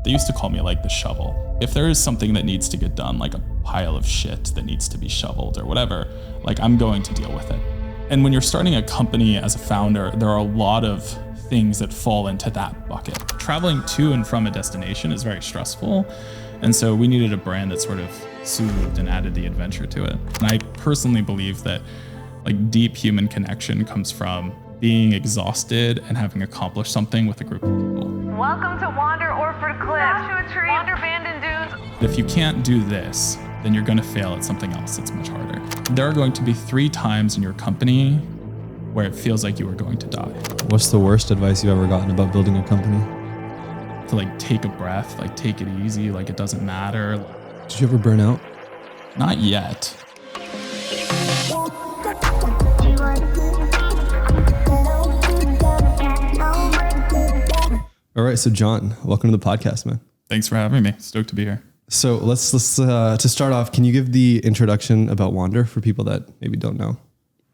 They used to call me like the shovel. If there is something that needs to get done, like a pile of shit that needs to be shoveled or whatever, like I'm going to deal with it. And when you're starting a company as a founder, there are a lot of things that fall into that bucket. Traveling to and from a destination is very stressful. And so we needed a brand that sort of soothed and added the adventure to it. And I personally believe that like deep human connection comes from being exhausted and having accomplished something with a group of people. Welcome to Wander Orford Cliff, Joshua Tree, Wander Bandon Dunes. If you can't do this, then you're gonna fail at something else that's much harder. There are going to be 3 times in your company where it feels like you are going to die. What's the worst advice you've ever gotten about building a company? To like take a breath, like take it easy, like it doesn't matter. Did you ever burn out? Not yet. All right, so John, welcome to the podcast, man. Thanks for having me. Stoked to be here. So let's to start off, can you give the introduction about Wander for people that maybe don't know?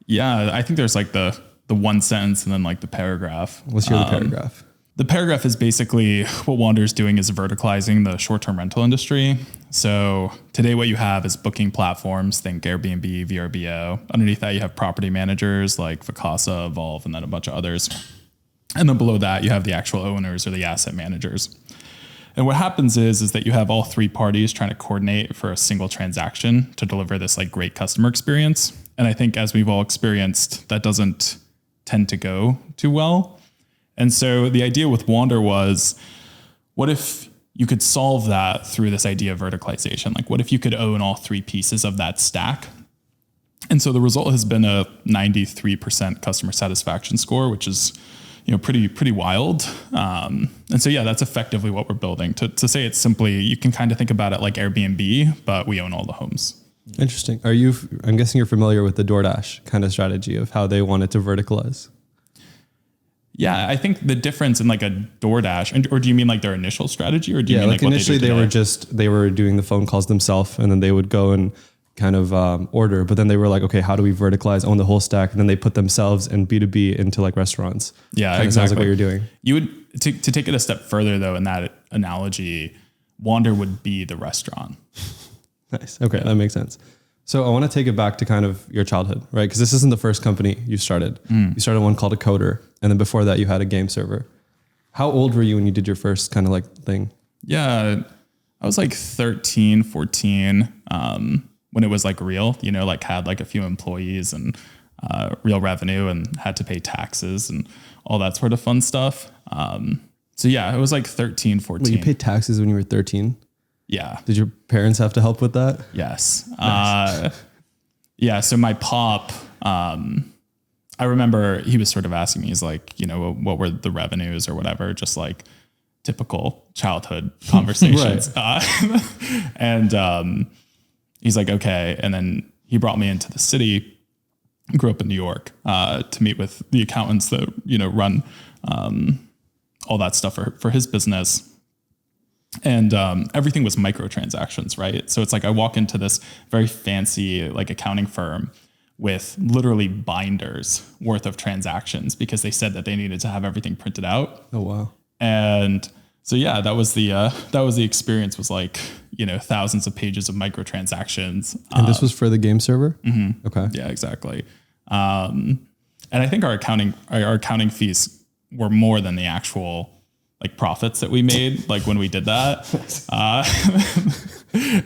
Yeah, I think there's like the one sentence and then like the paragraph. Let's hear the paragraph. The paragraph is basically what Wander's doing is verticalizing the short-term rental industry. So today what you have is booking platforms, think Airbnb, VRBO. Underneath that you have property managers like Vacasa, Evolve, and then a bunch of others. And then below that you have the actual owners or the asset managers. And what happens is that you have all 3 parties trying to coordinate for a single transaction to deliver this like great customer experience. And I think as we've all experienced, that doesn't tend to go too well. And so the idea with Wander was, what if you could solve that through this idea of verticalization? Like what if you could own all 3 pieces of that stack? And so the result has been a 93% customer satisfaction score, which is pretty wild. And so, yeah, that's effectively what we're building. To say it simply, you can kind of think about it like Airbnb, but we own all the homes. Interesting. I'm guessing you're familiar with the DoorDash kind of strategy of how they wanted to verticalize. Yeah, I think the difference in like a DoorDash, or do you mean like their initial strategy, or do you mean like initially what they were doing the phone calls themselves, and then they would go and kind of order, but then they were like, okay, how do we verticalize, own the whole stack? And then they put themselves and B2B into like restaurants. Yeah, kind of exactly. Sounds like what you're doing. You would to take it a step further though. In that analogy, Wander would be the restaurant. Nice. Okay, that makes sense. So I want to take it back to kind of your childhood, right? Because this isn't the first company you started. You started one called a Coder, and then before that you had a game server. How old were you when you did your first kind of like thing? Yeah, I was like 13, 14. When it was like real, like had like a few employees and real revenue and had to pay taxes and all that sort of fun stuff. So yeah, it was like 13, 14. Wait, you paid taxes when you were 13? Yeah. Did your parents have to help with that? Yes. Nice. Yeah. So my pop, I remember he was sort of asking me, he's like, what were the revenues or whatever, just like typical childhood conversations. And he's like, okay. And then he brought me into the city, grew up in New York, to meet with the accountants that, run all that stuff for his business. And everything was microtransactions, right? So it's like I walk into this very fancy like accounting firm with literally binders worth of transactions because they said that they needed to have everything printed out. Oh, wow. And so, yeah, that was the experience, was like, thousands of pages of microtransactions. And this was for the game server? Mm-hmm. Okay. Yeah, exactly. And I think our accounting fees were more than the actual like profits that we made, like when we did that.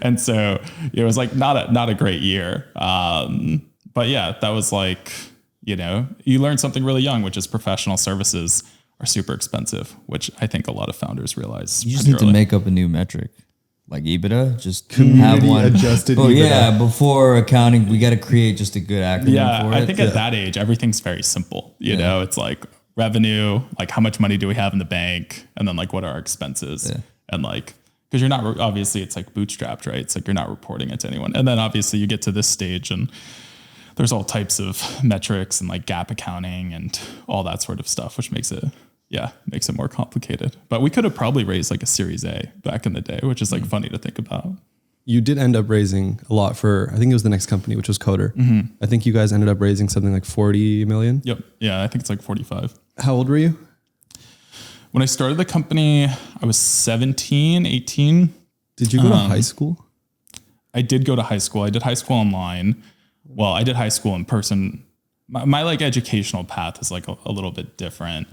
And so it was like not a great year. But yeah, that was like, you learn something really young, which is professional services are super expensive, which I think a lot of founders realize. You just need to make up a new metric, like EBITDA. Just Community have one adjusted Oh EBITDA. yeah, before accounting, we got to create just a good acronym for it. I think at that age, everything's very simple. You know, it's like revenue, like how much money do we have in the bank, and then like what are our expenses, and like because you're not obviously it's like bootstrapped, right? It's like you're not reporting it to anyone, and then obviously you get to this stage and there's all types of metrics and like gap accounting and all that sort of stuff, which makes it more complicated. But we could have probably raised like a Series A back in the day, which is like funny to think about. You did end up raising a lot for, I think it was the next company, which was Coder. Mm-hmm. I think you guys ended up raising something like 40 million. Yep. Yeah, I think it's like 45. How old were you? When I started the company, I was 17, 18. Did you go to high school? I did go to high school. I did high school online. Well, I did high school in person. My like educational path is like a little bit different.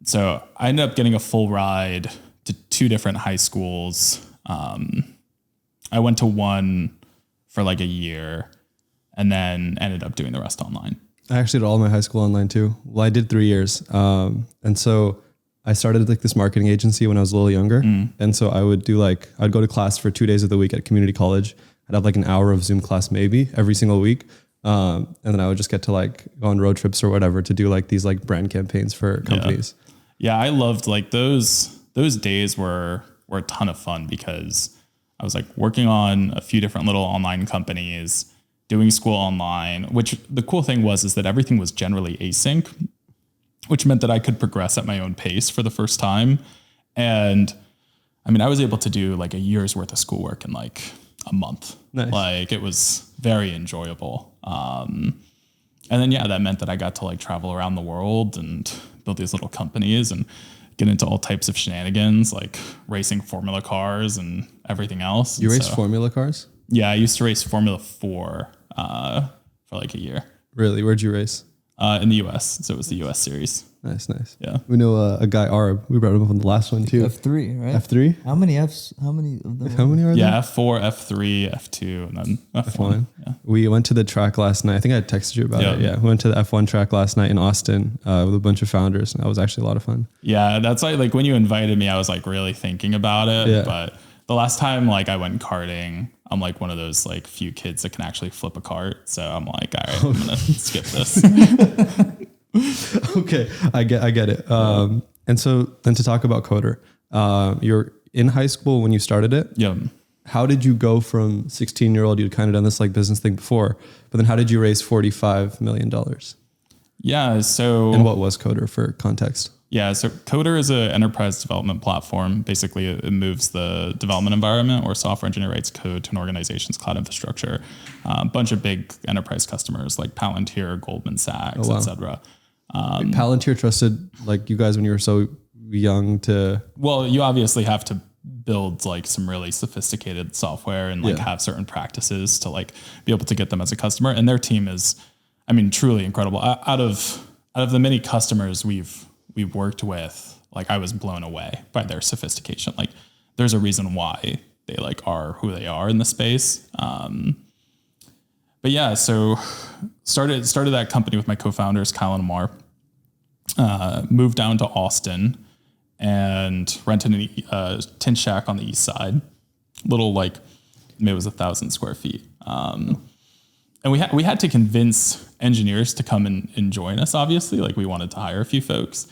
So I ended up getting a full ride to 2 different high schools. I went to one for like a year and then ended up doing the rest online. I actually did all my high school online too. Well, I did 3 years. And so I started like this marketing agency when I was a little younger. And so I would do like, I'd go to class for 2 days of the week at community college. I'd have like an hour of Zoom class maybe every single week. And then I would just get to like go on road trips or whatever to do like these like brand campaigns for companies. Yeah, I loved like those days were a ton of fun because I was like working on a few different little online companies, doing school online, which the cool thing is that everything was generally async, which meant that I could progress at my own pace for the first time. And I mean, I was able to do like a year's worth of schoolwork in like a month. Nice. Like it was very enjoyable. And then, yeah, that meant that I got to like travel around the world and build these little companies and get into all types of shenanigans, like racing Formula cars and everything else. You raced Formula cars? Yeah, I used to race Formula 4 for like a year. Really? Where'd you race? In the US. So it was the US series. Nice. Yeah. We know a guy, Arab. We brought him up on the last one too. F3, right? F3? How many Fs? How many of them? How many are there? Yeah, F4, F3, F2, and then F1. Yeah. We went to the track last night. I think I texted you about it. Yeah. We went to the F1 track last night in Austin with a bunch of founders. And that was actually a lot of fun. Yeah, that's why like when you invited me, I was like really thinking about it. Yeah. But the last time like I went karting, I'm like one of those like few kids that can actually flip a cart. So I'm like, all right, I'm gonna skip this. Okay, I get it. And so then to talk about Coder, you're in high school when you started it. Yeah. How did you go from 16-year-old, you'd kind of done this like business thing before, but then how did you raise $45 million? Yeah. So And what was Coder for context? Yeah, so Coder is an enterprise development platform. Basically, it moves the development environment where software engineer writes code to an organization's cloud infrastructure. A bunch of big enterprise customers like Palantir, Goldman Sachs, et cetera. Palantir trusted like you guys when you were so young to... Well, you obviously have to build like some really sophisticated software and like have certain practices to like be able to get them as a customer. And their team is, I mean, truly incredible. Out of the many customers we've worked with, like I was blown away by their sophistication. Like there's a reason why they like are who they are in the space. But yeah, so started that company with my co-founders, Kyle and Omar, moved down to Austin and rented a tin shack on the east side, little like, maybe it was 1,000 square feet. And we had to convince engineers to come and join us, obviously, like we wanted to hire a few folks.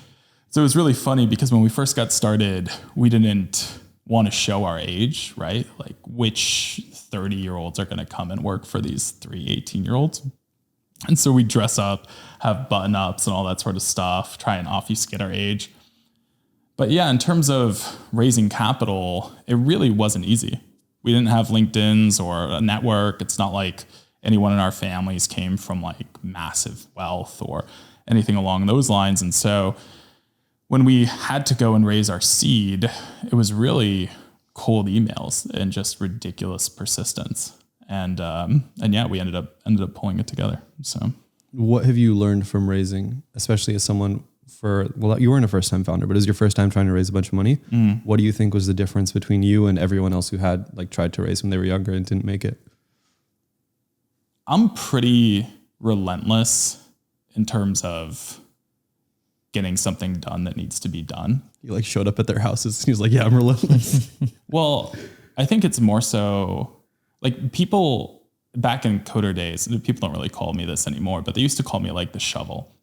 So it was really funny because when we first got started, we didn't want to show our age, right? Like which 30-year-olds are going to come and work for these 3 18-year-olds. And so we dress up, have button-ups and all that sort of stuff, try and obfuscate our age. But yeah, in terms of raising capital, it really wasn't easy. We didn't have LinkedIn's or a network. It's not like anyone in our families came from like massive wealth or anything along those lines. And so when we had to go and raise our seed, it was really cold emails and just ridiculous persistence. And yeah, we ended up pulling it together. So what have you learned from raising, especially as someone you weren't a first time founder, but as your first time trying to raise a bunch of money, what do you think was the difference between you and everyone else who had like tried to raise when they were younger and didn't make it? I'm pretty relentless in terms of getting something done that needs to be done. You like showed up at their houses and he was like, yeah, I'm relentless. Well, I think it's more so like people back in Coder days, people don't really call me this anymore, but they used to call me like the shovel,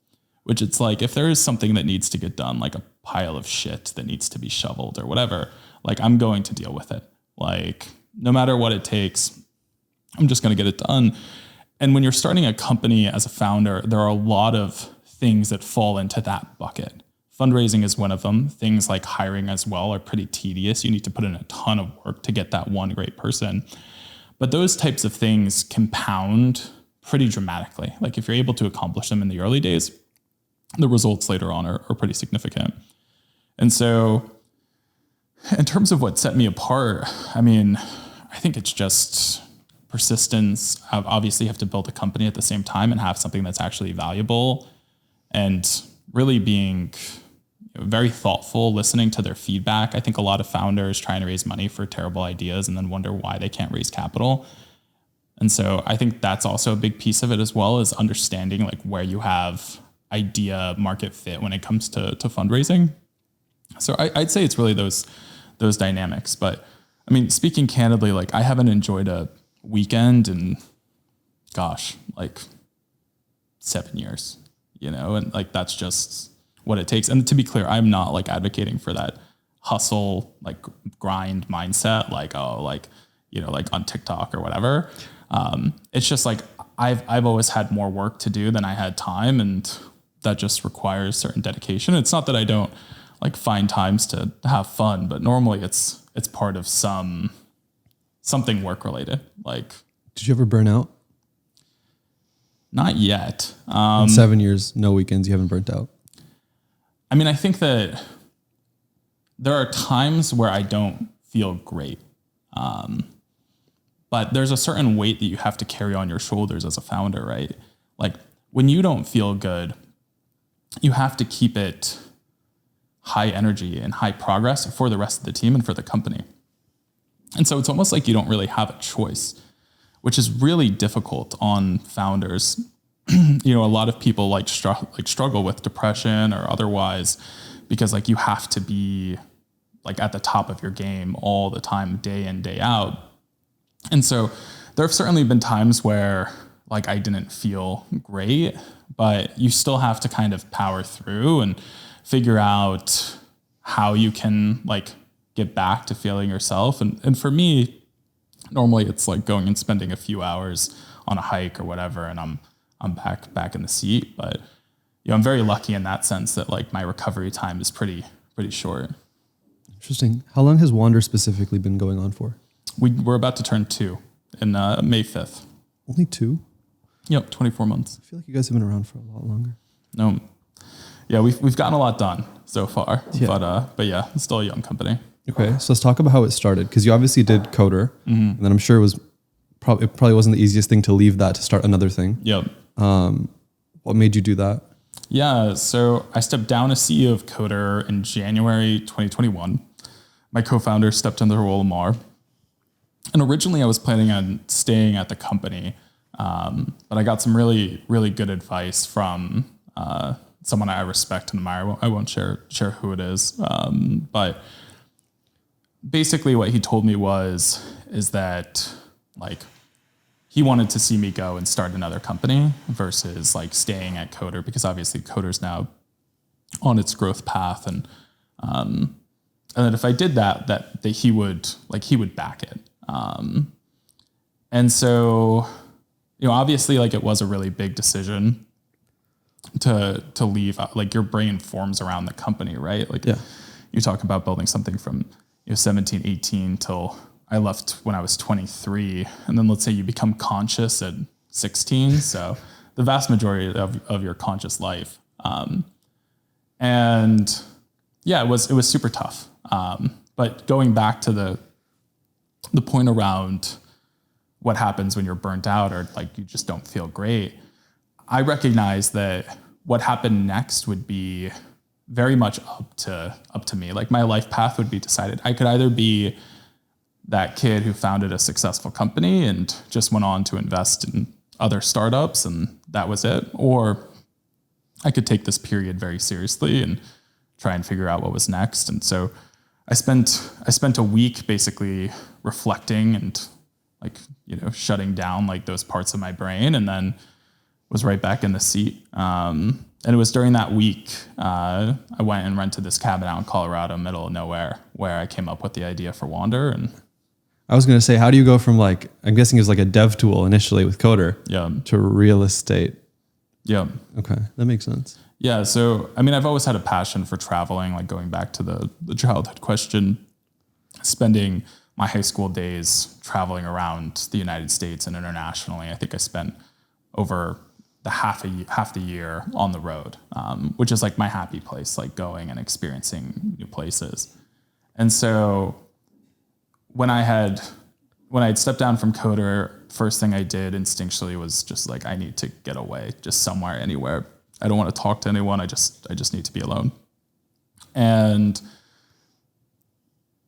which it's like, if there is something that needs to get done, like a pile of shit that needs to be shoveled or whatever, like I'm going to deal with it. Like no matter what it takes, I'm just going to get it done. And when you're starting a company as a founder, there are a lot of things that fall into that bucket. Fundraising is one of them. Things like hiring as well are pretty tedious. You need to put in a ton of work to get that one great person. But those types of things compound pretty dramatically. Like if you're able to accomplish them in the early days, the results later on are pretty significant. And so in terms of what set me apart, I mean, I think it's just persistence. Obviously, you have to build a company at the same time and have something that's actually valuable, and really being very thoughtful, listening to their feedback. I think a lot of founders trying to raise money for terrible ideas and then wonder why they can't raise capital. And so I think that's also a big piece of it, as well as understanding like where you have idea market fit when it comes to fundraising. So I'd say it's really those dynamics. But I mean, speaking candidly, like I haven't enjoyed a weekend in, gosh, like 7 years, and like that's just what it takes. And to be clear, I'm not like advocating for that hustle, like grind mindset, like, like on TikTok or whatever. It's just like, I've always had more work to do than I had time, and that just requires certain dedication. It's not that I don't like find times to have fun, but normally it's part of something work related. Like, did you ever burn out? Not yet. In 7 years, no weekends, you haven't burnt out? I mean, I think that there are times where I don't feel great. But there's a certain weight that you have to carry on your shoulders as a founder, right? Like when you don't feel good, you have to keep it high energy and high progress for the rest of the team and for the company. And so it's almost like you don't really have a choice, which is really difficult on founders. A lot of people struggle with depression or otherwise, because like you have to be like at the top of your game all the time, day in, day out. And so there have certainly been times where like I didn't feel great, but you still have to kind of power through and figure out how you can like get back to feeling yourself. And for me, normally it's like going and spending a few hours on a hike or whatever, and I'm back in the seat. But I'm very lucky in that sense that like my recovery time is pretty short. Interesting. How long has Wander specifically been going on for? We're about to turn 2 in May 5th. Only 2? Yep, 24 months. I feel like you guys have been around for a lot longer. No, yeah, we've gotten a lot done so far, Yeah. but yeah, it's still a young company. Okay, so let's talk about how it started, because you obviously did Coder, and then I'm sure it probably wasn't the easiest thing to leave that to start another thing. Yep. What made you do that? Yeah, so I stepped down as CEO of Coder in January 2021. My co-founder stepped into the role of Omar. And originally I was planning on staying at the company, but I got some really, really good advice from someone I respect and admire. I won't share who it is, but basically what he told me is that like he wanted to see me go and start another company versus like staying at Coder, because obviously Coder's now on its growth path, and that if I did that he would back it. And so, obviously like it was a really big decision to leave. Like your brain forms around the company, right? Like you talk about building something from 17, 18 till I left when I was 23. And then let's say you become conscious at 16. So the vast majority of your conscious life. And yeah, it was super tough. But going back to the point around what happens when you're burnt out or like you just don't feel great, I recognize that what happened next would be very much up to me. Like my life path would be decided. I could either be that kid who founded a successful company and just went on to invest in other startups and that was it, or I could take this period very seriously and try and figure out what was next. And so I spent a week basically reflecting and shutting down like those parts of my brain, and then was right back in the seat. And it was during that week, I went and rented this cabin out in Colorado, middle of nowhere, where I came up with the idea for Wander. And I was going to say, how do you go from like, I'm guessing it was like a dev tool initially with Coder to real estate? Yeah. Okay. That makes sense. Yeah. So, I mean, I've always had a passion for traveling, like going back to the childhood question, spending my high school days traveling around the United States and internationally. I think I spent over the half the year on the road, which is like my happy place, like going and experiencing new places. And so when I had stepped down from Coder, first thing I did instinctually was just like, I need to get away, just somewhere, anywhere. I don't want to talk to anyone. I just need to be alone. And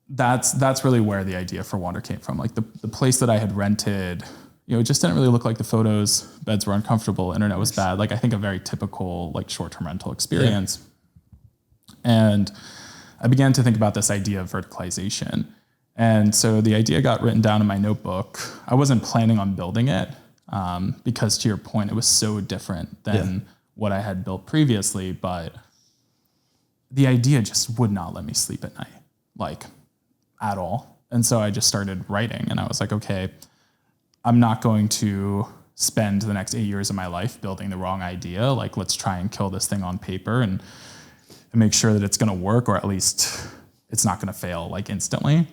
that's really where the idea for Wander came from. Like the place that I had rented, it just didn't really look like the photos. Beds were uncomfortable. Internet was bad. Like I think a very typical like short-term rental experience. Yeah. And I began to think about this idea of verticalization. And so the idea got written down in my notebook. I wasn't planning on building it because to your point, it was so different than what I had built previously. But the idea just would not let me sleep at night, like at all. And so I just started writing and I was like, okay, I'm not going to spend the next 8 years of my life building the wrong idea. Like, let's try and kill this thing on paper and make sure that it's going to work, or at least it's not going to fail like instantly.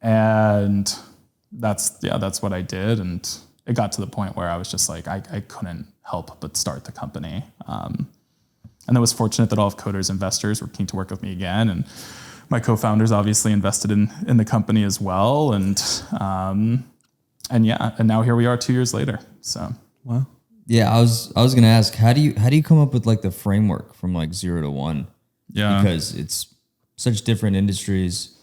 And that's what I did. And it got to the point where I was just like, I couldn't help but start the company. And I was fortunate that all of Coder's investors were keen to work with me again. And my co-founders obviously invested in the company as well. And now here we are 2 years later. So, wow. Yeah, I was going to ask, how do you come up with like the framework from like 0 to 1? Yeah. Because it's such different industries.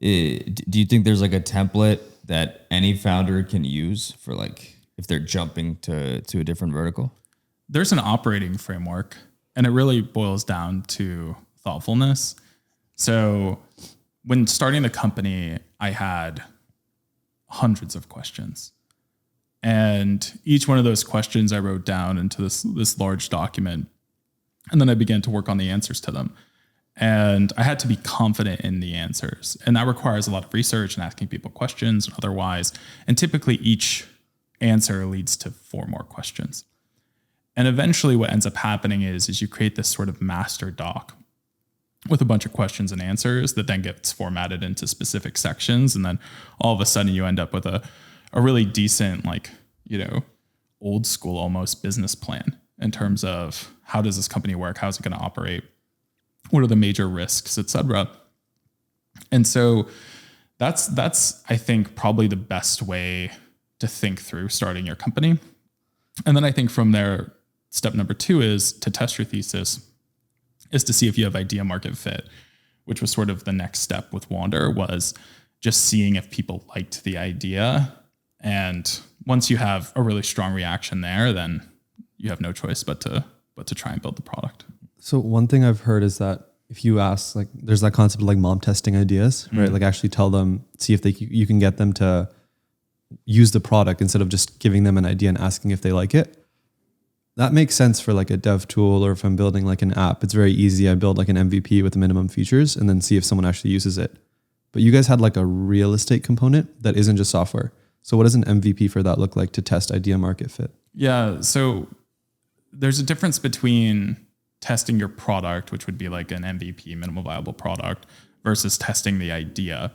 Do you think there's like a template that any founder can use for like if they're jumping to a different vertical? There's an operating framework, and it really boils down to thoughtfulness. So when starting the company, I had hundreds of questions. And each one of those questions I wrote down into this large document. And then I began to work on the answers to them. And I had to be confident in the answers. And that requires a lot of research and asking people questions and otherwise. And typically each answer leads to 4 more questions. And eventually what ends up happening is you create this sort of master doc with a bunch of questions and answers that then gets formatted into specific sections. And then all of a sudden you end up with a really decent, like, old school almost business plan in terms of how does this company work? How's it going to operate? What are the major risks, et cetera? And so that's I think probably the best way to think through starting your company. And then I think from there, step number 2 is to test your thesis, is to see if you have idea market fit, which was sort of the next step with Wander, was just seeing if people liked the idea. And once you have a really strong reaction there, then you have no choice but to try and build the product. So one thing I've heard is that if you ask, like, there's that concept of like mom testing ideas, right? Like actually tell them, see if you can get them to use the product instead of just giving them an idea and asking if they like it. That makes sense for like a dev tool, or if I'm building like an app, it's very easy. I build like an MVP with the minimum features and then see if someone actually uses it. But you guys had like a real estate component that isn't just software. So what does an MVP for that look like to test idea market fit? Yeah. So there's a difference between testing your product, which would be like an MVP, minimal viable product, versus testing the idea.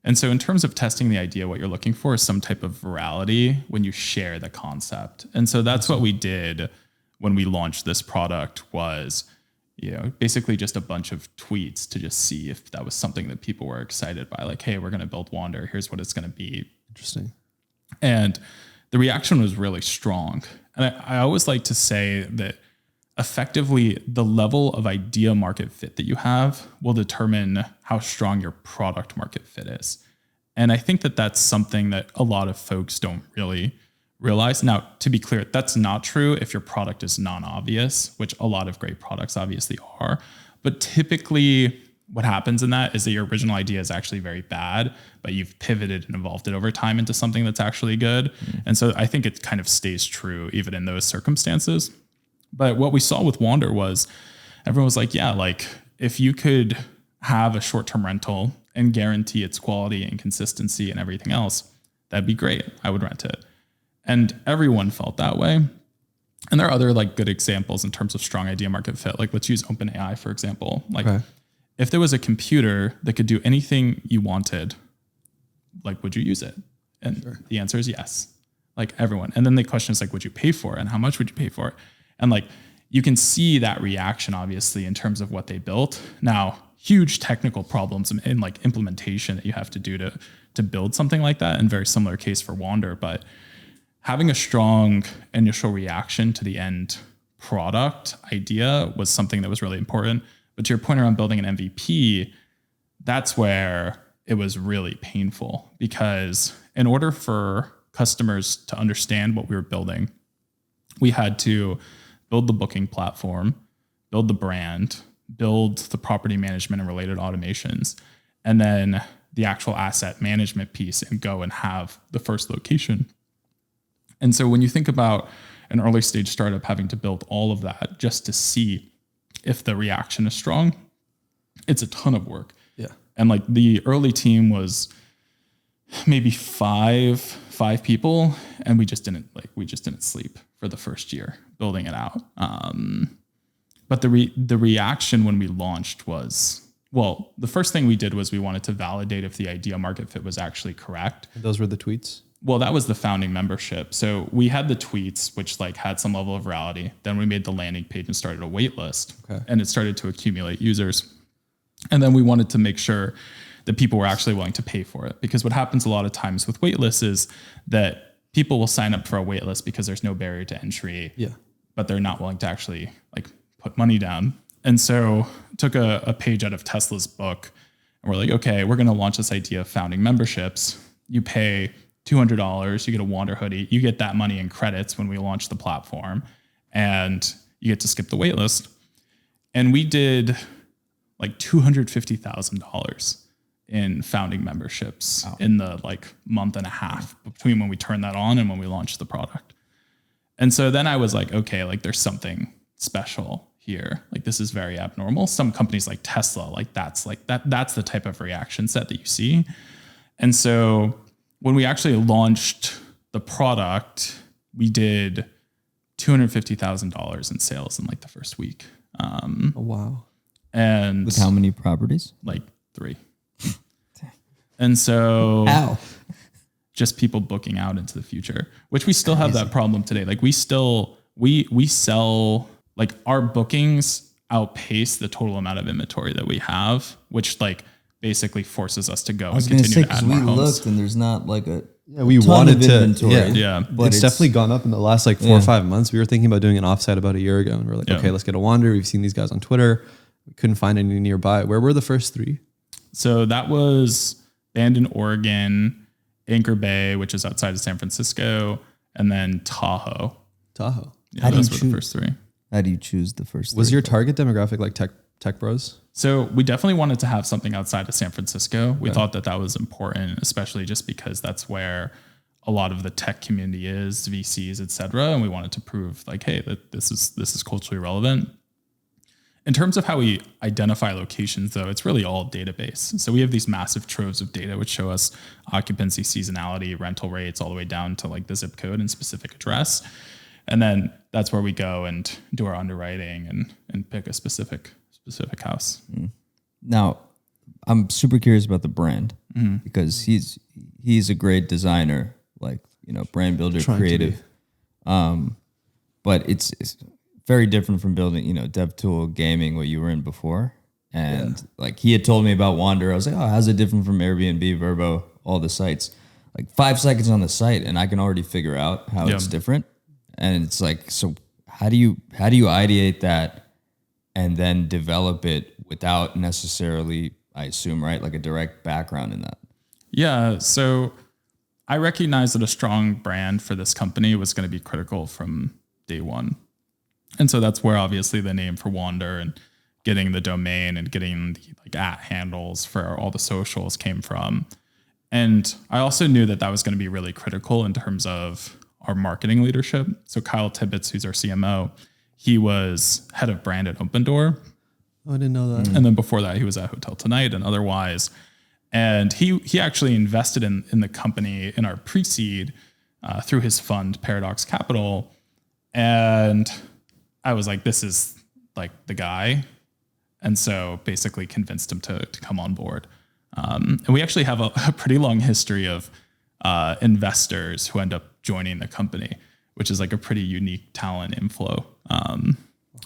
And so in terms of testing the idea, what you're looking for is some type of virality when you share the concept. And so that's what we did when we launched this product, was, basically just a bunch of tweets to just see if that was something that people were excited by. Like, hey, we're going to build Wander. Here's what it's going to be. Interesting. And the reaction was really strong. And I always like to say that effectively the level of idea market fit that you have will determine how strong your product market fit is. And I think that that's something that a lot of folks don't really realize. Now, to be clear, that's not true if your product is non-obvious, which a lot of great products obviously are. But typically what happens in that is that your original idea is actually very bad, but you've pivoted and evolved it over time into something that's actually good. And so I think it kind of stays true even in those circumstances. But what we saw with Wander was everyone was like, yeah, like if you could have a short-term rental and guarantee its quality and consistency and everything else, that'd be great. I would rent it. And everyone felt that way. And there are other like good examples in terms of strong idea market fit. Like let's use OpenAI, for example. Like if there was a computer that could do anything you wanted, like would you use it? And the answer is yes. Like everyone. And then the question is like, would you pay for it? And how much would you pay for it? And like, you can see that reaction, obviously, in terms of what they built. Now, huge technical problems in like implementation that you have to do to build something like that, and very similar case for Wander. But having a strong initial reaction to the end product idea was something that was really important. But to your point around building an MVP, that's where it was really painful, because in order for customers to understand what we were building, we had to build the booking platform, build the brand, build the property management and related automations, and then the actual asset management piece, and go and have the first location. And so when you think about an early stage startup having to build all of that just to see if the reaction is strong, it's a ton of work. Yeah. And like the early team was maybe five people, and we just didn't sleep for the first year building it out. But the reaction when we launched was, well, the first thing we did was we wanted to validate if the idea market fit was actually correct. Those were the tweets? Well, that was the founding membership. So we had the tweets, which like had some level of virality. Then we made the landing page and started a wait list, and it started to accumulate users. And then we wanted to make sure that people were actually willing to pay for it, because what happens a lot of times with wait lists is that people will sign up for a wait list because there's no barrier to entry, but they're not willing to actually like put money down. And so took a page out of Tesla's book, and we're like, okay, we're going to launch this idea of founding memberships. You pay $200, you get a Wander hoodie, you get that money in credits when we launch the platform, and you get to skip the wait list. And we did like $250,000 in founding memberships in the like month and a half between when we turned that on and when we launched the product. And so then I was like, okay, like there's something special here. Like this is very abnormal. Some companies like Tesla, that's the type of reaction set that you see. And so when we actually launched the product, we did $250,000 in sales in like the first week. Oh, wow. And with how many properties? Like 3. And so just people booking out into the future, which we still have that problem today. Like we sell, like our bookings outpace the total amount of inventory that we have, which like basically forces us to go and continue to add more homes. We looked and there's not like a we wanted to inventory. But it's definitely gone up in the last like 4 or 5 months. We were thinking about doing an offsite about a year ago, and we're like, okay, let's get a Wander. We've seen these guys on Twitter. We couldn't find any nearby. Where were the first 3? So that was Bandon, Oregon, Anchor Bay, which is outside of San Francisco, and then Tahoe. Yeah, those were the first 3. How do you choose the first 3? Was your target demographic like tech bros? So we definitely wanted to have something outside of San Francisco. We thought that was important, especially just because that's where a lot of the tech community is, VCs, et cetera. And we wanted to prove like, hey, that this is culturally relevant. In terms of how we identify locations, though, it's really all database. So we have these massive troves of data which show us occupancy, seasonality, rental rates, all the way down to like the zip code and specific address. And then that's where we go and do our underwriting and pick a specific house. Now, I'm super curious about the brand, because he's a great designer, like, you know, brand builder, creative. But it's very different from building, you know, DevTool gaming, what you were in before. And like he had told me about Wander. I was like, oh, how's it different from Airbnb, Verbo, all the sites? Like 5 seconds on the site and I can already figure out how it's different. And it's like, so how do you ideate that and then develop it without necessarily, I assume, right, like a direct background in that? Yeah. So I recognized that a strong brand for this company was going to be critical from day one. And so that's where obviously the name for Wander and getting the domain and getting the like @ handles for all the socials came from. And I also knew that was going to be really critical in terms of our marketing leadership. So Kyle Tibbetts, who's our CMO, he was head of brand at Open Door. Oh, I didn't know that. And then before that, he was at Hotel Tonight and otherwise. And he actually invested in the company in our pre-seed through his fund, Paradox Capital. And I was like, this is like the guy. And so basically convinced him to come on board. And we actually have a pretty long history of investors who end up joining the company, which is like a pretty unique talent inflow.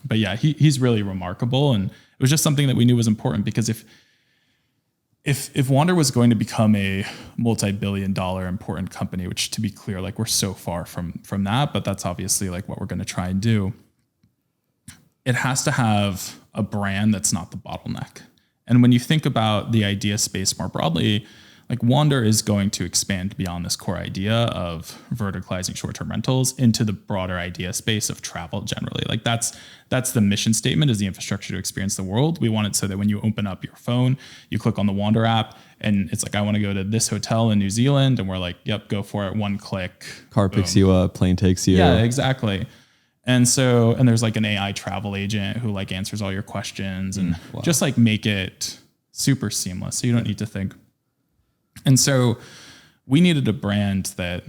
But yeah, he's really remarkable, and it was just something that we knew was important, because if Wander was going to become a multi-billion-dollar important company, which, to be clear, like, we're so far from that, but that's obviously like what we're going to try and do, it has to have a brand that's not the bottleneck. And when you think about the idea space more broadly, like, Wander is going to expand beyond this core idea of verticalizing short-term rentals into the broader idea space of travel generally. Like, that's the mission statement, is the infrastructure to experience the world. We want it so that when you open up your phone, you click on the Wander app and it's like, I want to go to this hotel in New Zealand. And we're like, yep, go for it. One click. Car picks you up, plane takes you. Yeah, exactly. And there's like an AI travel agent who like answers all your questions and just like make it super seamless. So you don't need to think. And so we needed a brand that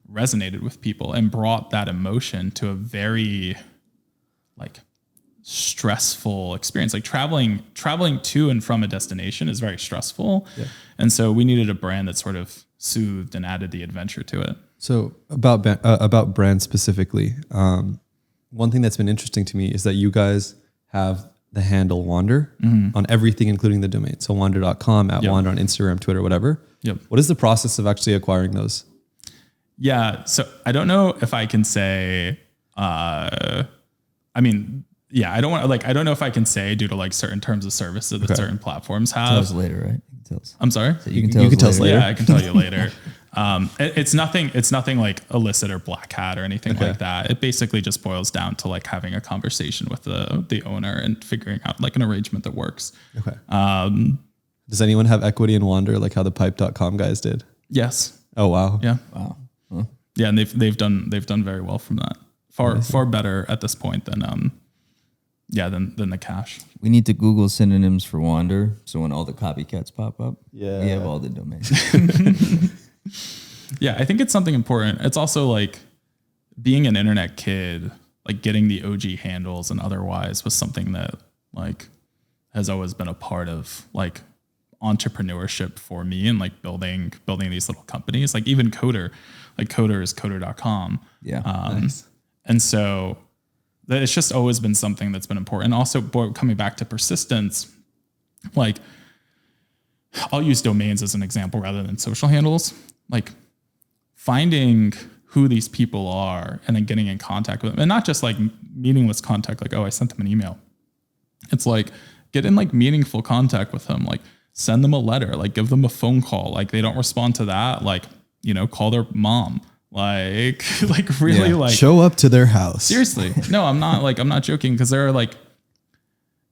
resonated with people and brought that emotion to a very like stressful experience. Like, traveling to and from a destination is very stressful. Yeah. And so we needed a brand that sort of soothed and added the adventure to it. So about brand specifically, one thing that's been interesting to me is that you guys have the handle Wander on everything, including the domain. So wander.com, Wander on Instagram, Twitter, whatever. Yep. What is the process of actually acquiring those? Yeah. So I don't know if I can say, I don't know if I can say, due to like certain terms of service that certain platforms have. Tell us later, right? You can tell us. I'm sorry? So you can tell us later. Yeah, I can tell you later. It's nothing like illicit or black hat or anything like that. It basically just boils down to like having a conversation with the owner and figuring out like an arrangement that works. Okay. Does anyone have equity in Wander, like how the pipe.com guys did? Yes. Oh, wow. Yeah. Wow. Huh. Yeah. And they've done very well from that. Far better at this point than the cash. We need to Google synonyms for Wander, so when all the copycats pop up, we have all the domains. Yeah, I think it's something important. It's also like being an internet kid, like getting the OG handles and otherwise was something that like has always been a part of like entrepreneurship for me, and like building these little companies. Like even Coder, like Coder is coder.com. Yeah. Nice. And so it's just always been something that's been important. Also, coming back to persistence, like I'll use domains as an example rather than social handles. Like finding who these people are and then getting in contact with them, and not just like meaningless contact, like, oh, I sent them an email. It's like get in like meaningful contact with them, like send them a letter, like give them a phone call. Like they don't respond to that, like, you know, call their mom. Like really like show up to their house. Seriously. No, I'm not joking, because there are like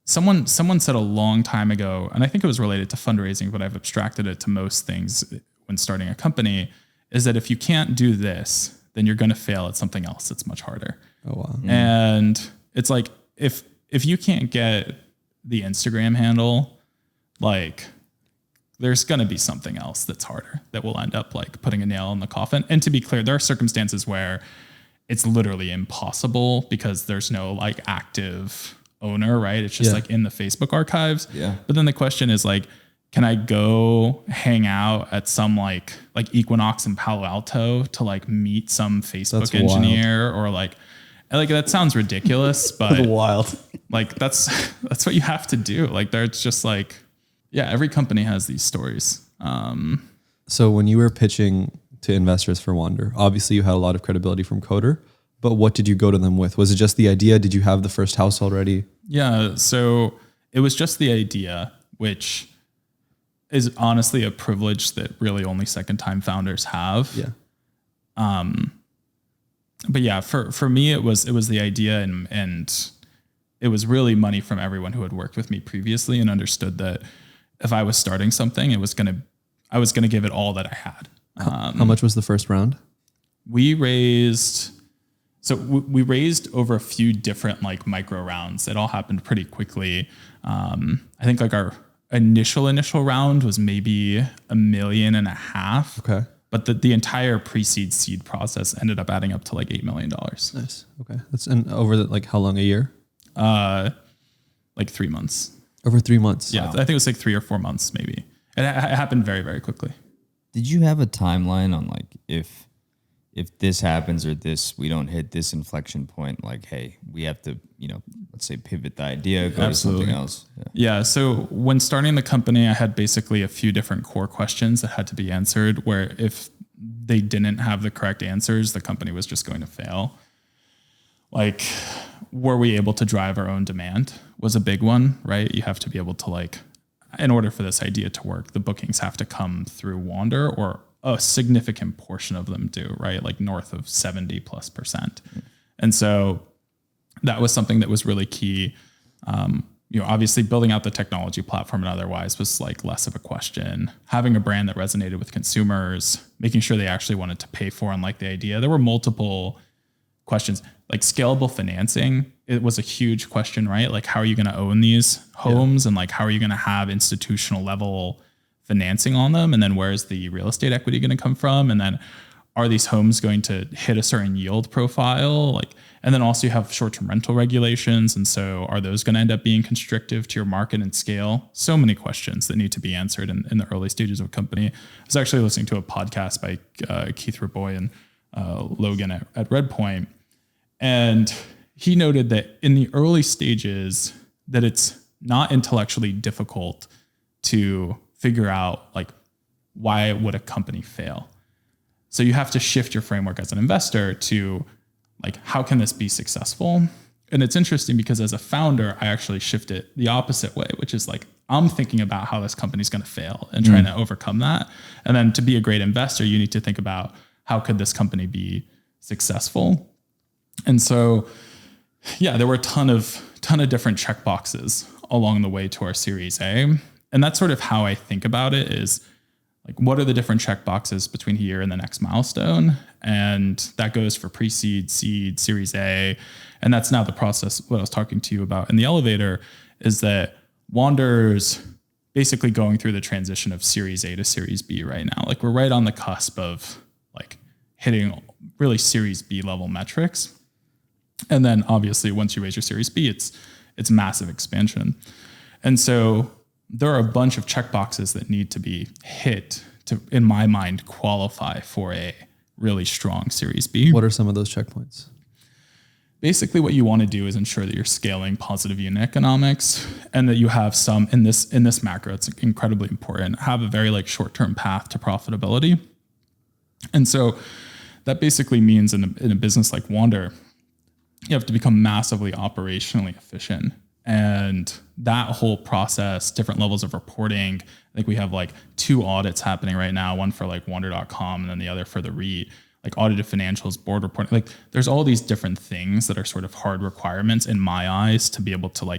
someone said a long time ago, and I think it was related to fundraising, but I've abstracted it to most things when starting a company, is that if you can't do this, then you're going to fail at something else that's much harder. Oh, wow. And it's like, if you can't get the Instagram handle, like there's going to be something else that's harder that will end up like putting a nail in the coffin. And to be clear, there are circumstances where it's literally impossible because there's no like active owner, right? It's just like in the Facebook archives. Yeah. But then the question is like, can I go hang out at some like Equinox in Palo Alto to like meet some Facebook engineer or like that sounds ridiculous, but wild. Like that's what you have to do. Like there's just like, yeah, every company has these stories. So when you were pitching to investors for Wander, obviously you had a lot of credibility from Coder, but what did you go to them with? Was it just the idea? Did you have the first house already? Yeah. So it was just the idea, which is honestly a privilege that really only second-time founders have. Yeah. But yeah, for me, it was the idea, and it was really money from everyone who had worked with me previously and understood that if I was starting something, I was gonna give it all that I had. How much was the first round? We raised over a few different like micro rounds. It all happened pretty quickly. I think like our initial round was maybe $1.5 million. Okay. But the entire pre-seed seed process ended up adding up to like $8 million. Nice. Okay. That's over like how long, a year? Like 3 months. Over 3 months. Yeah. Wow. I think it was like 3 or 4 months maybe. It happened very, very quickly. Did you have a timeline on like if if this happens or this, we don't hit this inflection point, like, hey, we have to, let's say pivot the idea, go to something else. Yeah. So when starting the company, I had basically a few different core questions that had to be answered, where if they didn't have the correct answers, the company was just going to fail. Like, were we able to drive our own demand was a big one, right? You have to be able to, in order for this idea to work, the bookings have to come through Wander, or a significant portion of them do, right? Like north of 70+%. And so that was something that was really key. Obviously building out the technology platform and otherwise was less of a question. Having a brand that resonated with consumers, making sure they actually wanted to pay for and like the idea. There were multiple questions, like scalable financing. It was a huge question, right? Like, how are you going to own these homes? And how are you going to have institutional level financing on them? And then where's the real estate equity going to come from? And then are these homes going to hit a certain yield profile? And then also you have short-term rental regulations. And so are those going to end up being constrictive to your market and scale? So many questions that need to be answered in the early stages of a company. I was actually listening to a podcast by Keith Raboy and Logan at Redpoint. And he noted that in the early stages that it's not intellectually difficult to figure out why would a company fail. So you have to shift your framework as an investor to how can this be successful? And it's interesting because as a founder, I actually shift it the opposite way, which is I'm thinking about how this company's going to fail and trying to overcome that. And then to be a great investor, you need to think about how could this company be successful? And so, yeah, there were a ton of different check boxes along the way to our Series A. And that's sort of how I think about it is what are the different check boxes between here and the next milestone? And that goes for pre-seed, seed, Series A. And that's now the process. What I was talking to you about in the elevator is that Wander's basically going through the transition of Series A to Series B right now. We're right on the cusp of hitting really Series B level metrics. And then obviously once you raise your Series B, it's massive expansion. And so there are a bunch of checkboxes that need to be hit to, in my mind, qualify for a really strong Series B. What are some of those checkpoints? Basically what you want to do is ensure that you're scaling positive unit economics and that you have some in this macro, it's incredibly important, have a very short-term path to profitability. And so that basically means in a business like Wander, you have to become massively operationally efficient. And that whole process, different levels of reporting, I think we have 2 audits happening right now, one for Wander.com and then the other for the REIT, audited financials, board reporting. There's all these different things that are sort of hard requirements in my eyes to be able to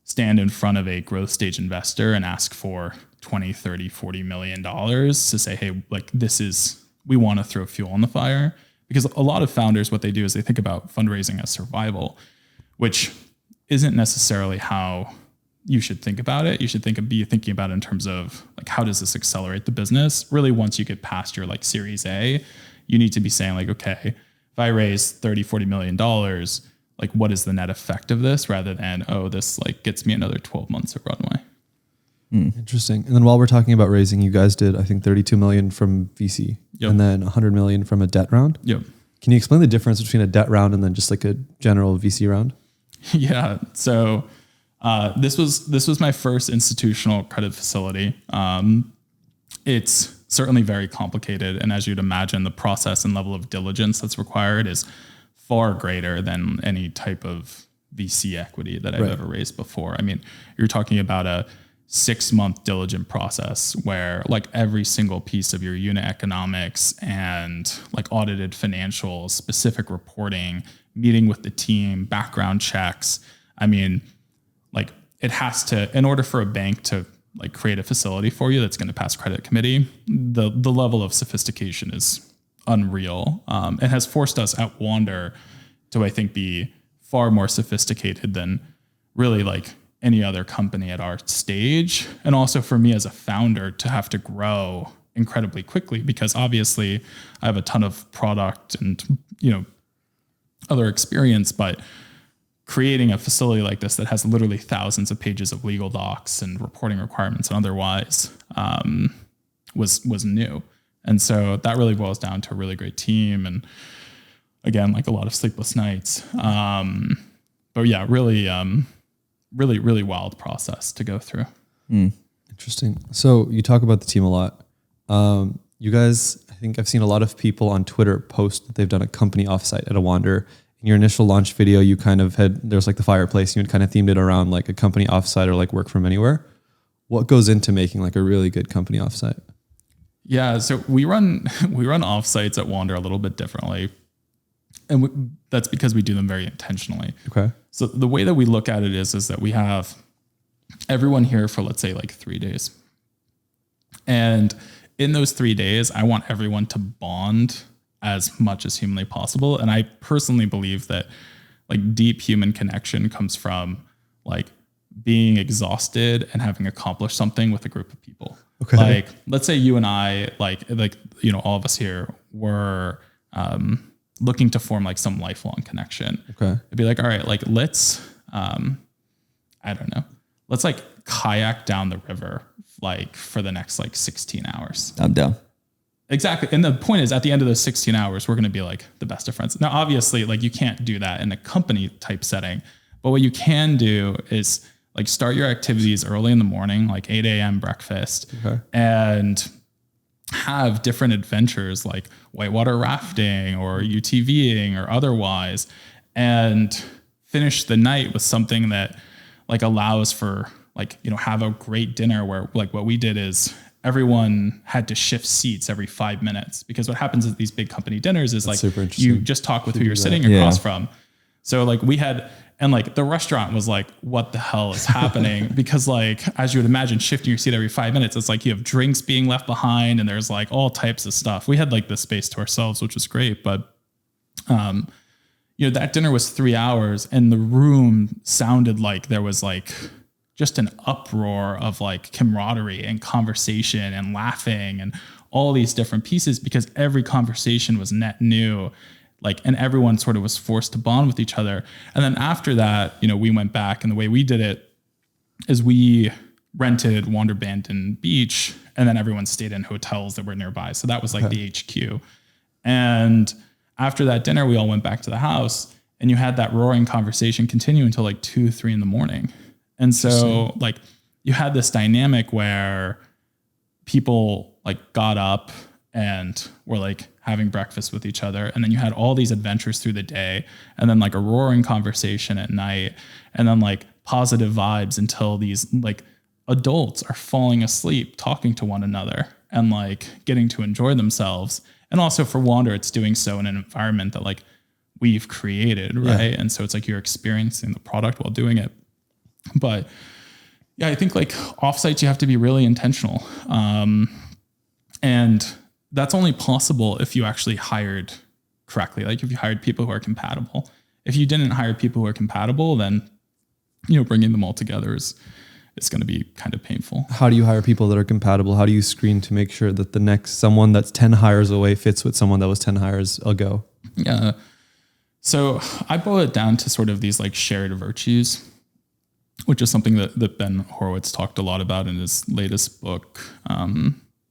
stand in front of a growth stage investor and ask for 20, 30, $40 million to say, hey, we want to throw fuel on the fire. Because a lot of founders, what they do is they think about fundraising as survival, which isn't necessarily how you should think about it. You should be thinking about it in terms of how does this accelerate the business? Really, once you get past your Series A, you need to be saying okay, if I raise $30, $40 million, what is the net effect of this rather than, this gets me another 12 months of runway. Interesting. And then while we're talking about raising, you guys did, I think, $32 million from VC and then $100 million from a debt round. Yep. Can you explain the difference between a debt round and then just a general VC round? Yeah. So this was my first institutional credit facility. It's certainly very complicated. And as you'd imagine, the process and level of diligence that's required is far greater than any type of VC equity that I've ever raised before. I mean, you're talking about a 6-month diligent process where every single piece of your unit economics and audited financials, specific reporting, meeting with the team, background checks. I mean, it has to, in order for a bank to create a facility for you that's going to pass credit committee, the level of sophistication is unreal. It has forced us at Wander to, I think, be far more sophisticated than really any other company at our stage. And also for me as a founder to have to grow incredibly quickly because obviously I have a ton of product and, other experience, but creating a facility like this that has literally thousands of pages of legal docs and reporting requirements and otherwise was new. And so that really boils down to a really great team. And again, like a lot of sleepless nights. But yeah, really, really wild process to go through. Interesting. So you talk about the team a lot. You guys, I think I've seen a lot of people on Twitter post that they've done a company offsite at a Wander. In your initial launch video, you kind of there's like the fireplace, you had kind of themed it around like a company offsite or like work from anywhere. What goes into making like a really good company offsite? Yeah, so we run offsites at Wander a little bit differently. And that's because we do them very intentionally. Okay. So the way that we look at it is that we have everyone here for, let's say, like 3 days. And in those 3 days, I want everyone to bond as much as humanly possible. And I personally believe that like deep human connection comes from like being exhausted and having accomplished something with a group of people. Okay. Like, let's say you and I, like, you know, all of us here were, looking to form like some lifelong connection. Okay. It'd be like, all right, like let's, I don't know, let's like kayak down the river, like for the next like 16 hours. I'm down. Exactly. And the point is at the end of those 16 hours, we're going to be like the best of friends. Now, obviously like you can't do that in a company type setting, but what you can do is like start your activities early in the morning, like 8 a.m. breakfast, and have different adventures like whitewater rafting or UTVing or otherwise, and finish the night with something that like allows for like, you know, have a great dinner where like what we did is everyone had to shift seats every 5 minutes, because what happens at these big company dinners is like you just talk with who you're sitting across from. So like we had, and like the restaurant was like, what the hell is happening? Because like, as you would imagine, shifting your seat every 5 minutes, it's like you have drinks being left behind and there's like all types of stuff. We had like the space to ourselves, which was great. But, you know, that dinner was 3 hours and the room sounded like there was like just an uproar of like camaraderie and conversation and laughing and all these different pieces, because every conversation was net new. Like, and everyone sort of was forced to bond with each other. And then after that, you know, we went back, and the way we did it is we rented Wander Bandon Beach, and then everyone stayed in hotels that were nearby. So that was like the HQ. And after that dinner, we all went back to the house, and you had that roaring conversation continue until like 2, 3 in the morning. And so like you had this dynamic where people like got up and were like having breakfast with each other. And then you had all these adventures through the day, and then like a roaring conversation at night, and then like positive vibes until these like adults are falling asleep, talking to one another and like getting to enjoy themselves. And also for Wander, it's doing so in an environment that like we've created. Right. And so it's like you're experiencing the product while doing it. But yeah, I think like offsites, you have to be really intentional. And that's only possible if you actually hired correctly. Like if you hired people who are compatible. If you didn't hire people who are compatible, then, you know, bringing them all together is going to be kind of painful. How do you hire people that are compatible? How do you screen to make sure that the next someone that's 10 hires away fits with someone that was 10 hires ago? Yeah. So I boil it down to sort of these like shared virtues, which is something that Ben Horowitz talked a lot about in his latest book.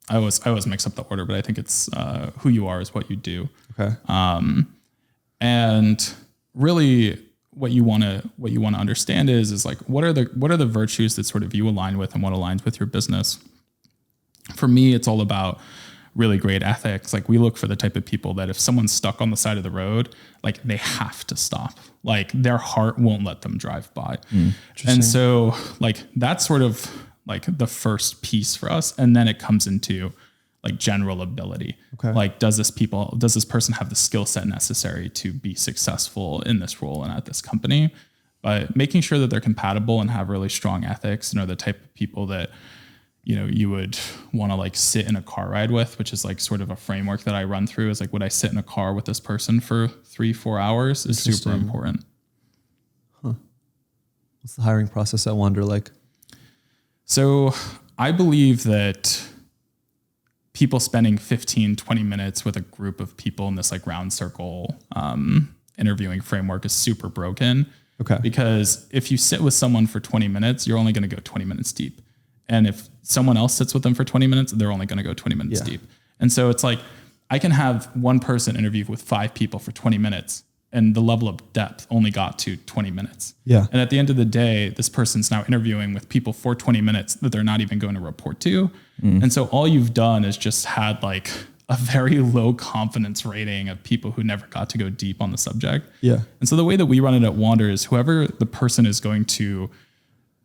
I always mix up the order, but I think it's who you are is what you do. Okay. And really what you want to understand is like what are the virtues that sort of you align with and what aligns with your business. For me, it's all about really great ethics. Like we look for the type of people that if someone's stuck on the side of the road, like they have to stop. Like their heart won't let them drive by. And so like that's sort of like the first piece for us. And then it comes into like general ability. Okay. Like does this person have the skill set necessary to be successful in this role and at this company? But making sure that they're compatible and have really strong ethics and are the type of people that, you know, you would want to like sit in a car ride with, which is like sort of a framework that I run through is like, would I sit in a car with this person for 3-4 hours is super important. Huh. What's the hiring process at Wander like? So I believe that people spending 15-20 minutes with a group of people in this like round circle interviewing framework is super broken. Okay. Because if you sit with someone for 20 minutes, you're only going to go 20 minutes deep. And if someone else sits with them for 20 minutes, they're only going to go 20 minutes deep. And so it's like, I can have one person interview with 5 people for 20 minutes and the level of depth only got to 20 minutes. Yeah. And at the end of the day, this person's now interviewing with people for 20 minutes that they're not even going to report to. And so all you've done is just had like a very low confidence rating of people who never got to go deep on the subject. Yeah. And so the way that we run it at Wander is whoever the person is going to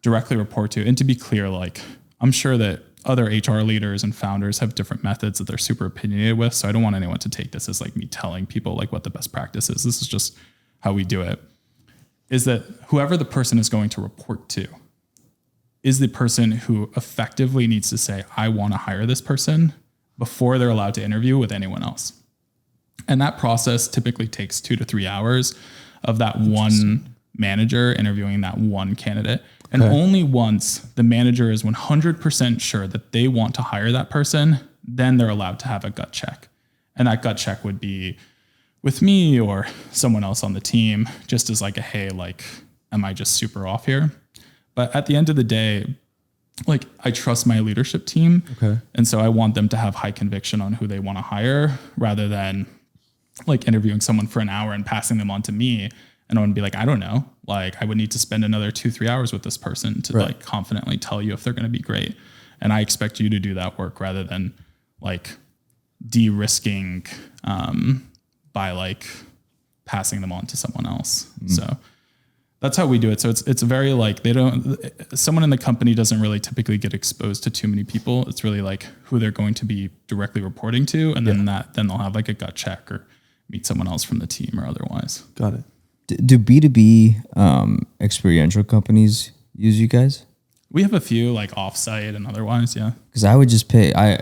directly report to, and to be clear, like I'm sure that other HR leaders and founders have different methods that they're super opinionated with. So I don't want anyone to take this as like me telling people like what the best practice is. This is just how we do it, is that whoever the person is going to report to is the person who effectively needs to say, I want to hire this person before they're allowed to interview with anyone else. And that process typically takes 2 to 3 hours of that one manager interviewing that one candidate. And only once the manager is 100% sure that they want to hire that person, then they're allowed to have a gut check. And that gut check would be with me or someone else on the team, just as like a, hey, like, am I just super off here? But at the end of the day, like I trust my leadership team. And so I want them to have high conviction on who they want to hire rather than like interviewing someone for an hour and passing them on to me. And I would be like, I don't know, like I would need to spend another 2-3 hours with this person to like confidently tell you if they're going to be great. And I expect you to do that work rather than like de-risking by like passing them on to someone else. So that's how we do it. So it's very like someone in the company doesn't really typically get exposed to too many people. It's really like who they're going to be directly reporting to. And then then they'll have like a gut check or meet someone else from the team or otherwise. Got it. Do B2B experiential companies use you guys? We have a few like Offsite and otherwise. Yeah. Because I would just pay,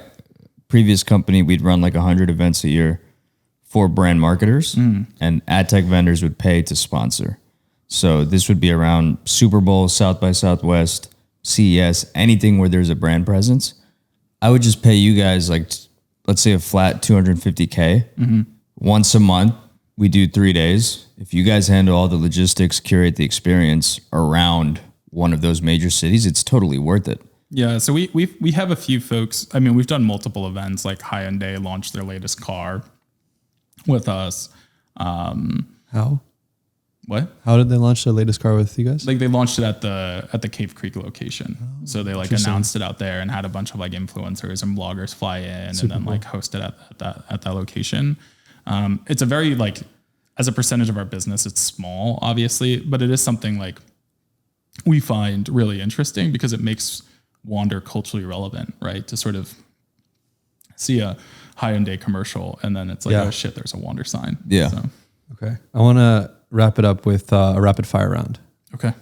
previous company, we'd run like 100 events a year for brand marketers and ad tech vendors would pay to sponsor. So this would be around Super Bowl, South by Southwest, CES, anything where there's a brand presence. I would just pay you guys like, let's say a flat $250K once a month. We do 3 days. If you guys handle all the logistics, curate the experience around one of those major cities, it's totally worth it. Yeah. So we have a few folks. I mean, we've done multiple events like Hyundai launched their latest car with us. How? What? How did they launch their latest car with you guys? Like they launched it at the Cave Creek location. So they like announced it out there and had a bunch of like influencers and bloggers fly in and then like host it at that location. It's a very like, as a percentage of our business, it's small, obviously, but it is something like we find really interesting because it makes Wander culturally relevant, right? To sort of see a Hyundai commercial and then it's like, oh shit, there's a Wander sign. Yeah. So. Okay. I want to wrap it up with a rapid fire round. Okay.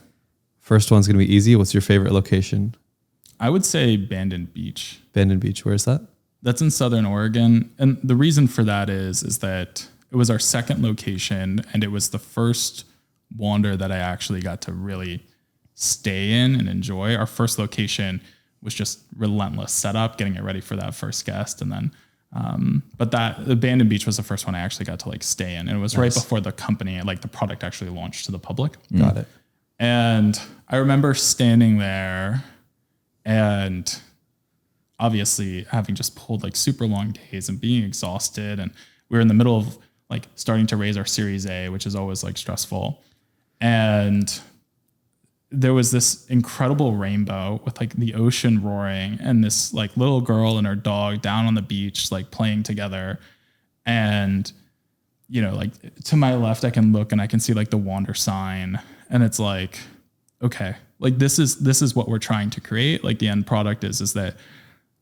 First one's going to be easy. What's your favorite location? I would say Bandon Beach. Bandon Beach. Where is that? That's in Southern Oregon. And the reason for that is that it was our second location and it was the first Wander that I actually got to really stay in and enjoy. Our first location was just relentless setup, getting it ready for that first guest. And then, but the Bandon Beach was the first one I actually got to like stay in. And it was right before the company, like the product actually launched to the public. Got it. And I remember standing there and obviously having just pulled like super long days and being exhausted. And we were in the middle of like starting to raise our Series A, which is always like stressful. And there was this incredible rainbow with like the ocean roaring and this like little girl and her dog down on the beach, like playing together. And, you know, like to my left, I can look and I can see like the Wander sign and it's like, okay, like this is what we're trying to create. Like the end product is that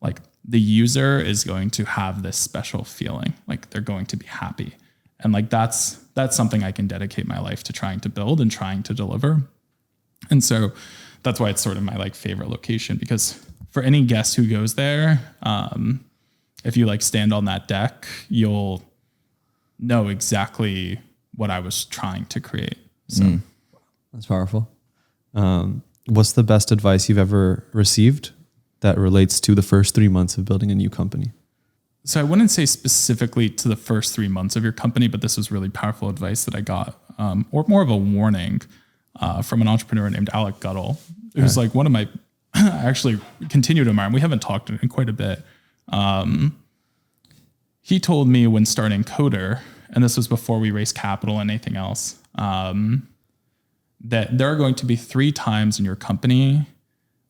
like the user is going to have this special feeling, like they're going to be happy. And like, that's something I can dedicate my life to trying to build and trying to deliver. And so that's why it's sort of my like favorite location, because for any guest who goes there, if you like stand on that deck, you'll know exactly what I was trying to create. So That's powerful. What's the best advice you've ever received that relates to the first 3 months of building a new company? So I wouldn't say specifically to the first 3 months of your company, but this was really powerful advice that I got, or more of a warning from an entrepreneur named Alec Guttle, who's like one of my, I actually continue to admire him. We haven't talked in quite a bit. he told me when starting Coder, and this was before we raised capital and anything else, that there are going to be 3 times in your company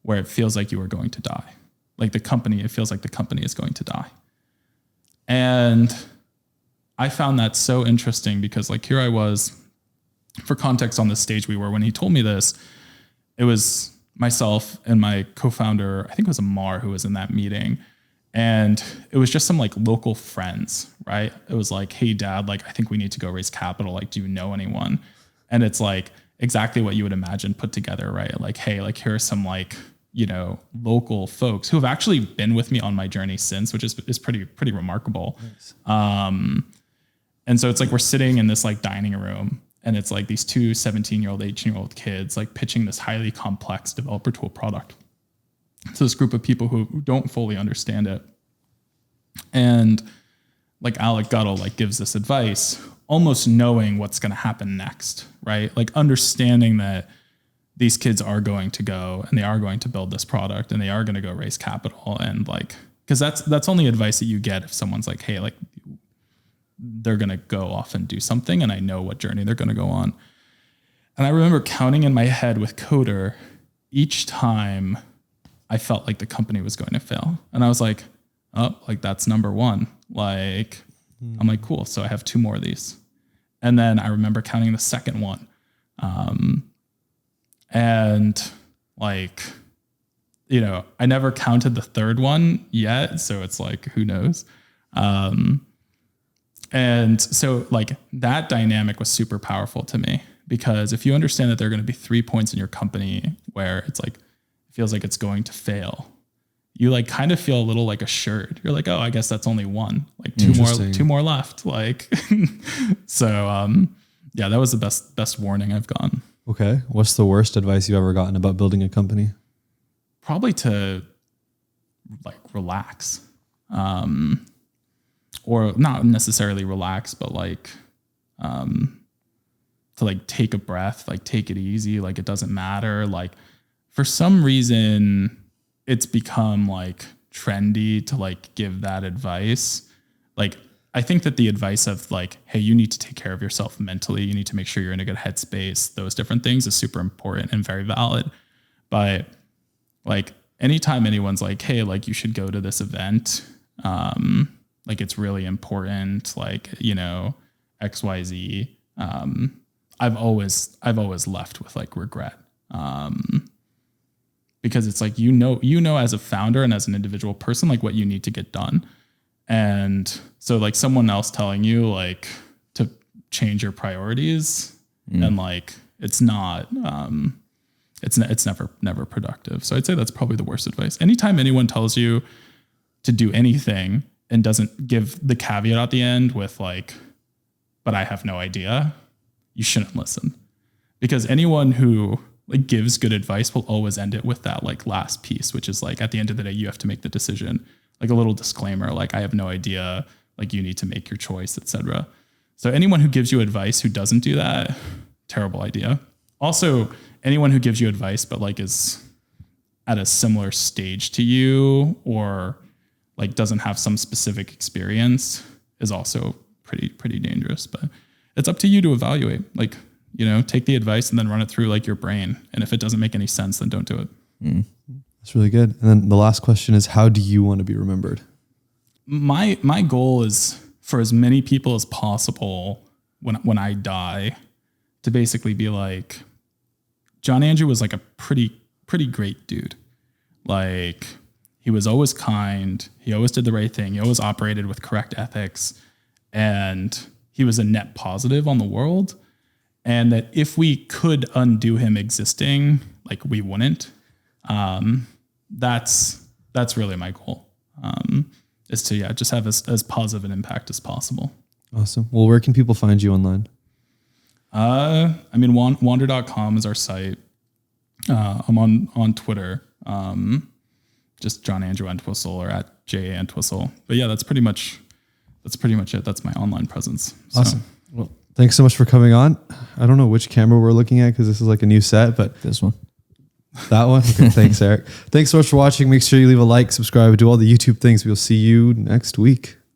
where it feels like you are going to die. Like it feels like the company is going to die. And I found that so interesting because like here I was, for context on the stage we were, when he told me this, it was myself and my co-founder, I think it was Omar, who was in that meeting. And it was just some like local friends, right? It was like, hey dad, like, I think we need to go raise capital. Like, do you know anyone? And it's like exactly what you would imagine put together, right? Like, hey, like here are some like, you know, local folks who have actually been with me on my journey since, which is pretty remarkable. Nice. And so it's like, we're sitting in this like dining room and it's like these 2 17-year-old, 18-year-old kids, like pitching this highly complex developer tool product to this group of people who don't fully understand it. And like Alec Guttle like gives this advice, almost knowing what's going to happen next, right? Like understanding that these kids are going to go and they are going to build this product and they are going to go raise capital. And like, cause that's only advice that you get if someone's like, hey, like they're going to go off and do something. And I know what journey they're going to go on. And I remember counting in my head with Coder each time I felt like the company was going to fail. And I was like, oh, like that's number 1. Like, I'm like, cool. So I have 2 more of these. And then I remember counting the second one. And like, you know, I never counted the third one yet. So it's like, who knows? And so like that dynamic was super powerful to me, because if you understand that there are going to be 3 points in your company where it's like, it feels like it's going to fail, you like kind of feel a little like assured. You're like, oh, I guess that's only 1, like 2 more left. Like, so, yeah, that was the best warning I've gotten. Okay. What's the worst advice you've ever gotten about building a company? Probably to like relax, or not necessarily relax, but like, to like take a breath, like take it easy. Like it doesn't matter. Like for some reason it's become like trendy to like give that advice. Like, I think that the advice of like, hey, you need to take care of yourself mentally. You need to make sure you're in a good headspace. Those different things is super important and very valid. But like anytime anyone's like, hey, like you should go to this event, like it's really important, like, you know, XYZ. I've always left with like regret. Because it's like, you know, as a founder and as an individual person, like what you need to get done. And so like someone else telling you like to change your priorities and like, it's not, it's never productive. So I'd say that's probably the worst advice. Anytime anyone tells you to do anything and doesn't give the caveat at the end with like, but I have no idea, you shouldn't listen. Because anyone who like gives good advice will always end it with that like last piece, which is like, at the end of the day, you have to make the decision, like a little disclaimer, like I have no idea, like you need to make your choice, etc. So anyone who gives you advice who doesn't do that, terrible idea. Also, anyone who gives you advice, but like is at a similar stage to you or like doesn't have some specific experience is also pretty dangerous. But it's up to you to evaluate, like, you know, take the advice and then run it through like your brain. And if it doesn't make any sense, then don't do it. That's really good. And then the last question is, how do you want to be remembered? My goal is for as many people as possible when I die to basically be like, John Andrew was like a pretty great dude. Like he was always kind. He always did the right thing. He always operated with correct ethics, and he was a net positive on the world. And that if we could undo him existing, like we wouldn't. That's really my goal. Is to just have as positive an impact as possible. Awesome. Well, where can people find you online? I mean, wander.com is our site. I'm on Twitter. Just John Andrew Entwistle or at J.A. Entwistle. But yeah, that's pretty much it. That's my online presence. So. Awesome. Well, thanks so much for coming on. I don't know which camera we're looking at because this is like a new set, but this one. That one? Okay, thanks, Eric. Thanks so much for watching. Make sure you leave a like, subscribe, do all the YouTube things. We'll see you next week.